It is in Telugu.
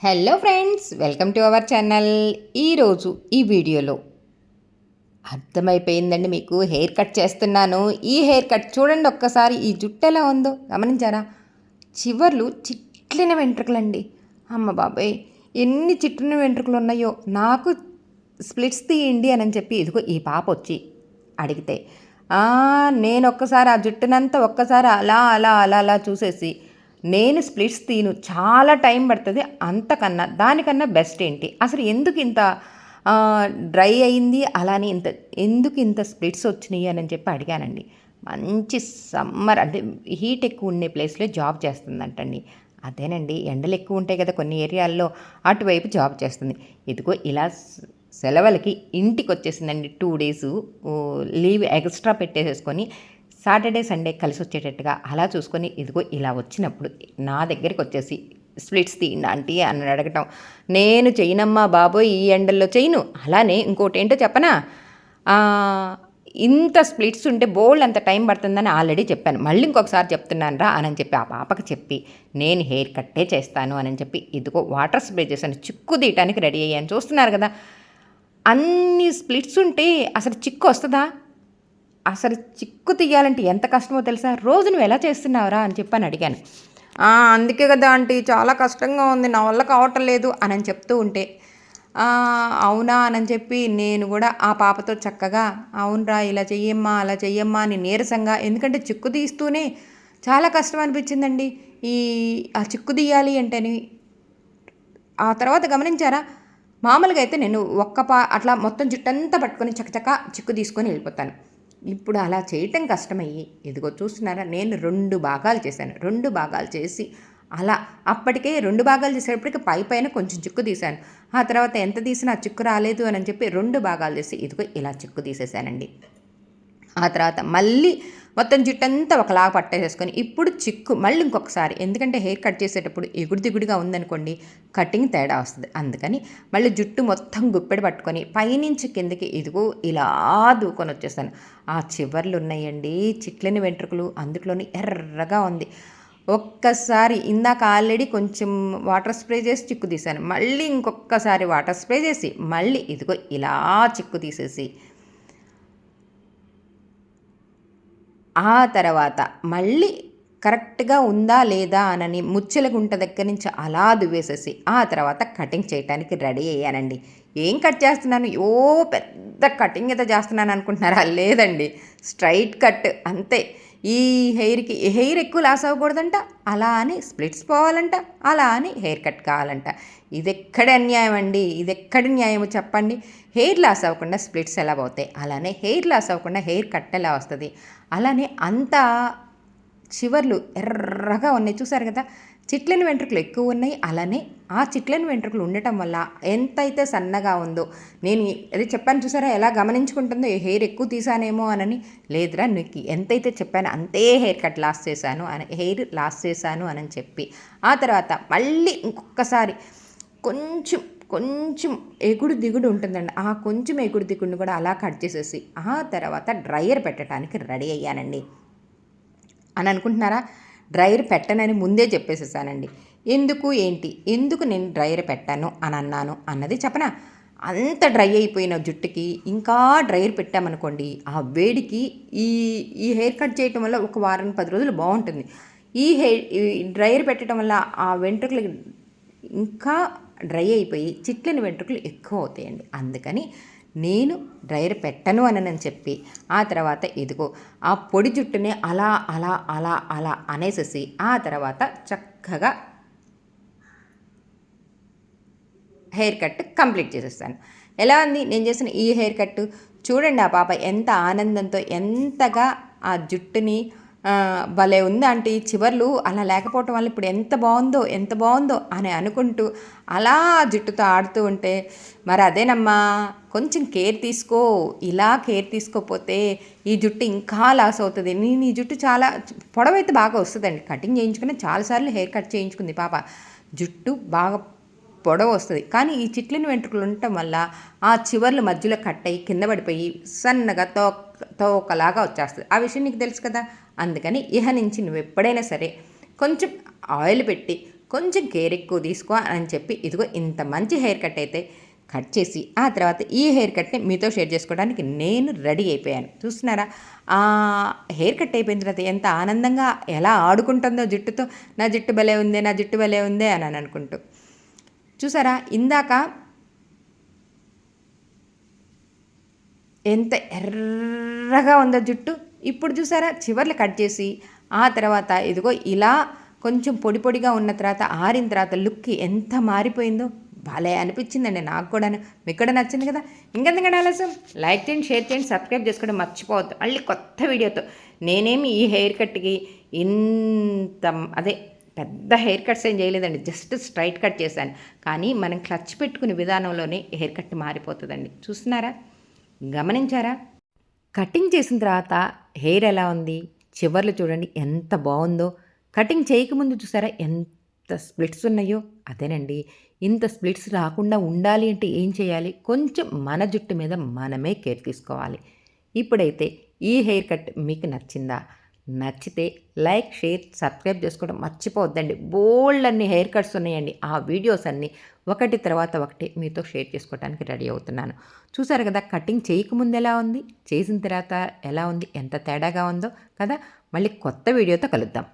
Hello friends, welcome to our channel. ఈరోజు ఈ వీడియోలో అర్థమైపోయిందండి మీకు, హెయిర్ కట్ చేస్తున్నాను. ఈ హెయిర్ కట్ చూడండి ఒక్కసారి, ఈ జుట్టు ఎలా ఉందో గమనించారా? చివర్లు చిట్లిన వెంట్రుకలండి. అమ్మ బాబాయ్, ఎన్ని చిట్లిన వెంట్రుకలు ఉన్నాయో. నాకు స్ప్లిట్స్ తీయండి అని చెప్పి ఇదిగో ఈ పాప వచ్చి అడిగితే నేను ఒక్కసారి ఆ జుట్టునంతా ఒక్కసారి అలా అలా అలా అలా చూసేసి, నేను స్ప్లిట్స్ తీను, చాలా టైం పడుతుంది, అంతకన్నా దానికన్నా బెస్ట్ ఏంటి, అసలు ఎందుకు ఇంత డ్రై అయింది, అలానే ఎందుకు ఇంత స్ప్లిట్స్ వచ్చినాయి అని చెప్పి అడిగానండి. మంచి సమ్మర్ అంటే హీట్ ఎక్కువ ఉండే ప్లేస్లో జాబ్ చేస్తుందంటండి. అదేనండి, ఎండలు ఎక్కువ ఉంటాయి కదా కొన్ని ఏరియాల్లో, అటువైపు జాబ్ చేస్తుంది. ఇదిగో ఇలా సెలవులకి ఇంటికి వచ్చేసిందండి. 2 డేస్ లీవ్ ఎక్స్ట్రా పెట్టేసేసుకొని సాటర్డే సండే కలిసి వచ్చేటట్టుగా అలా చూసుకొని ఇదిగో ఇలా వచ్చినప్పుడు నా దగ్గరికి వచ్చేసి స్ప్లిట్స్ తీయండి ఆంటీ అని అడగటం. నేను చేయనమ్మా బాబోయ్, ఈ ఎండల్లో చేయను. అలానే ఇంకోటి ఏంటో చెప్పనా, ఇంత స్ప్లిట్స్ ఉంటే బోల్డ్ అంత టైం పడుతుందని ఆల్రెడీ చెప్పాను, మళ్ళీ ఇంకొకసారి చెప్తున్నాను రా అని చెప్పి ఆ పాపకి చెప్పి నేను హెయిర్ కట్టే చేస్తాను అని చెప్పి ఇదిగో వాటర్ స్ప్రే చేశాను. చిక్కు తీయటానికి రెడీ అయ్యాను. చూస్తున్నారు కదా, అన్ని స్ప్లిట్స్ ఉంటే అసలు చిక్కు వస్తుందా? అసలు చిక్కు తీయాలంటే ఎంత కష్టమో తెలుసా? రోజు నువ్వు ఎలా చేస్తున్నావురా అని చెప్పని అడిగాను. అందుకే కదా ఆంటీ, చాలా కష్టంగా ఉంది, నా వల్ల కావటం లేదు అని చెప్తూ ఉంటే, అవునా అని చెప్పి నేను కూడా ఆ పాపతో చక్కగా అవునరా ఇలా చెయ్యమ్మా అలా చెయ్యమ్మా అని నీరసంగా, ఎందుకంటే చిక్కు తీస్తూనే చాలా కష్టం అనిపించిందండి ఆ చిక్కు తీయాలి అంటేని. ఆ తర్వాత గమనించారా, మామూలుగా అయితే నేను అట్లా మొత్తం జుట్టంతా పట్టుకొని చకచక చిక్కు తీసుకొని వెళ్ళిపోతాను. ఇప్పుడు అలా చేయటం కష్టమయ్యి ఇదిగో చూస్తున్నారా, నేను 2 భాగాలు చేశాను. 2 భాగాలు చేసి అలా అప్పటికే 2 భాగాలు చేసేటప్పటికి పైన కొంచెం చిక్కు తీశాను. ఆ తర్వాత ఎంత తీసినా చిక్కు రాలేదు అని చెప్పి 2 భాగాలు చేసి ఇదిగో ఇలా చిక్కు తీసేసానండి. ఆ తర్వాత మళ్ళీ మొత్తం జుట్టంతా ఒకలాగా పట్టేసేసుకొని ఇప్పుడు చిక్కు మళ్ళీ ఇంకొకసారి, ఎందుకంటే హెయిర్ కట్ చేసేటప్పుడు ఎగుడు దిగుడుగా ఉందనుకోండి కటింగ్ తేడా వస్తుంది. అందుకని మళ్ళీ జుట్టు మొత్తం గుప్పెడు పట్టుకొని పైనుంచి కిందకి ఇదిగో ఇలా దూకొని వచ్చేసాను. ఆ చివర్లు ఉన్నాయండి చిట్లని వెంట్రుకలు, అందులోని ఎర్రగా ఉంది. ఒక్కసారి ఇందాక ఆల్రెడీ కొంచెం వాటర్ స్ప్రే చేసి చిక్కు తీశాను, మళ్ళీ ఇంకొకసారి వాటర్ స్ప్రే చేసి మళ్ళీ ఇదిగో ఇలా చిక్కు తీసేసి ఆ తర్వాత మళ్ళీ కరెక్ట్గా ఉందా లేదా అనని ముచ్చెల గుంట దగ్గర నుంచి అలా దువ్వేసేసి ఆ తర్వాత కటింగ్ చేయడానికి రెడీ అయ్యానండి. ఏం కట్ చేస్తున్నాను, పెద్ద కటింగ్ ఏదో చేస్తున్నాను అనుకుంటున్నారా? లేదండి, స్ట్రైట్ కట్ అంతే. ఈ హెయిర్ ఎక్కువ లాస్ అవ్వకూడదంట, అలా అని స్ప్లిట్స్ పోవాలంట, అలా అని హెయిర్ కట్ కావాలంట. ఇదెక్కడ అన్యాయం అండి, ఇదెక్కడి న్యాయము చెప్పండి? హెయిర్ లాస్ అవ్వకుండా స్ప్లిట్స్ ఎలా పోతాయి, అలానే హెయిర్ లాస్ అవ్వకుండా హెయిర్ కట్ ఎలా వస్తుంది? అలానే అంతా చివర్లు ఎర్రగా ఉన్నాయి, చూసారు కదా, చిట్లని వెంట్రుకలు ఎక్కువ ఉన్నాయి. అలానే ఆ చిట్లని వెంట్రుకలు ఉండటం వల్ల ఎంతైతే సన్నగా ఉందో, నేను అది చెప్పాను చూసారా, ఎలా గమనించుకుంటుందో హెయిర్ ఎక్కువ తీసానేమో అనని. లేదురా, నీకు ఎంతైతే చెప్పాను అంతే హెయిర్ లాస్ చేశాను అని చెప్పి ఆ తర్వాత మళ్ళీ ఇంకొకసారి కొంచెం కొంచెం ఎగుడు దిగుడు ఉంటుందండి, ఆ కొంచెం ఎగుడు దిగుడుని కూడా అలా కట్ చేసేసి ఆ తర్వాత డ్రైయర్ పెట్టడానికి రెడీ అయ్యానండి. అని అనుకుంటున్నారా? డ్రైయర్ పెట్టనని ముందే చెప్పేసేసానండి. ఎందుకు నేను డ్రైయర్ పెట్టాను అని అన్నాను అన్నది చెప్పనా? అంత డ్రై అయిపోయిన జుట్టుకి ఇంకా డ్రైయర్ పెట్టామనుకోండి, ఆ వేడికి ఈ ఈ హెయిర్ కట్ చేయటం వల్ల ఒక వారం 10 రోజులు బాగుంటుంది. ఈ డ్రైయర్ పెట్టడం వల్ల ఆ వెంట్రుకలకి ఇంకా డ్రై అయిపోయి చిట్లని వెంట్రుకలు ఎక్కువ అవుతాయండి. అందుకని నేను డ్రైయర్ పెట్టను అని చెప్పి ఆ తర్వాత ఇదిగో ఆ పొడి జుట్టుని అలా అలా అలా అలా అనేసేసి ఆ తర్వాత చక్కగా హెయిర్ కట్ కంప్లీట్ చేసేస్తాను. ఎలా ఉంది నేను చేసిన ఈ హెయిర్ కట్? చూడండి ఆ పాప ఎంత ఆనందంతో ఎంతగా ఆ జుట్టుని భలే ఉంది ఆంటీ, చివర్లు అలా లేకపోవటం వల్ల ఇప్పుడు ఎంత బాగుందో అని అనుకుంటూ అలా జుట్టుతో ఆడుతూ ఉంటే, మరి అదేనమ్మా, కొంచెం కేర్ తీసుకో, ఇలా కేర్ తీసుకోకపోతే ఈ జుట్టు ఇంకా లాస్ అవుతుంది. నేను ఈ జుట్టు చాలా పొడవైతే బాగా వస్తుందండి, కటింగ్ చేయించుకుని చాలాసార్లు హెయిర్ కట్ చేయించుకుంది పాప, జుట్టు బాగా పొడవు వస్తుంది. కానీ ఈ చిట్లిన వెంట్రుకలు ఉండటం వల్ల ఆ చివర్లు మధ్యలో కట్ అయ్యి కింద పడిపోయి సన్నగా తోకలాగా వచ్చేస్తుంది. ఆ విషయం నీకు తెలుసు కదా. అందుకని నుంచి నువ్వు ఎప్పుడైనా సరే కొంచెం ఆయిల్ పెట్టి కొంచెం కేర్ ఎక్కువ తీసుకో అని చెప్పి ఇదిగో ఇంత మంచి హెయిర్ కట్ అయితే కట్ చేసి ఆ తర్వాత ఈ హెయిర్ కట్ని మీతో షేర్ చేసుకోవడానికి నేను రెడీ అయిపోయాను. చూస్తున్నారా ఆ హెయిర్ కట్ అయిపోయిన తర్వాత ఎంత ఆనందంగా ఎలా ఆడుకుంటుందో జుట్టుతో, నా జుట్టు భలే ఉందే, నా జుట్టు భలే ఉందే అని అనుకుంటూ. చూసారా ఇందాక ఎంత ఎర్రగా ఉందో జుట్టు, ఇప్పుడు చూసారా చివర్లు కట్ చేసి ఆ తర్వాత ఇదిగో ఇలా కొంచెం పొడి పొడిగా ఉన్న తర్వాత ఆరిన తర్వాత లుక్ ఎంత మారిపోయిందో భలే అనిపించిందండి నాకు కూడాను. మీకు కూడా నచ్చింది కదా. ఇంకెందుకంటే ఆలస్యం లైక్ చేయండి, షేర్ చేయండి, సబ్స్క్రైబ్ చేసుకోవడం మర్చిపోవద్దు. మళ్ళీ కొత్త వీడియోతో నేనేమి ఈ హెయిర్ కట్కి ఇంత అదే పెద్ద హెయిర్ కట్స్ ఏం చేయలేదండి, జస్ట్ స్ట్రైట్ కట్ చేశాను. కానీ మనం క్లచ్ పెట్టుకునే విధానంలోనే హెయిర్ కట్ మారిపోతుందండి. చూస్తున్నారా, గమనించారా? కటింగ్ చేసిన తర్వాత హెయిర్ ఎలా ఉంది, చివర్లు చూడండి ఎంత బాగుందో. కటింగ్ చేయకముందు చూసారా ఎంత స్ప్లిట్స్ ఉన్నాయో. అదేనండి, ఇంత స్ప్లిట్స్ రాకుండా ఉండాలి అంటే ఏం చేయాలి, కొంచెం మన జుట్టు మీద మనమే కేర్ తీసుకోవాలి. ఇప్పుడైతే ఈ హెయిర్ కట్ మీకు నచ్చిందా? నచ్చితే లైక్, షేర్, సబ్స్క్రైబ్ చేసుకోవడం మర్చిపోవద్దండి. బోల్డ్ అన్ని హెయిర్ కట్స్ ఉన్నాయండి. ఆ వీడియోస్ అన్నీ ఒకటి తర్వాత ఒకటి మీతో షేర్ చేసుకోవడానికి రెడీ అవుతున్నాను. చూసారు కదా కటింగ్ చేయకముందు ఎలా ఉంది, చేసిన తర్వాత ఎలా ఉంది, ఎంత తేడాగా ఉందో కదా. మళ్ళీ కొత్త వీడియోతో కలుద్దాం.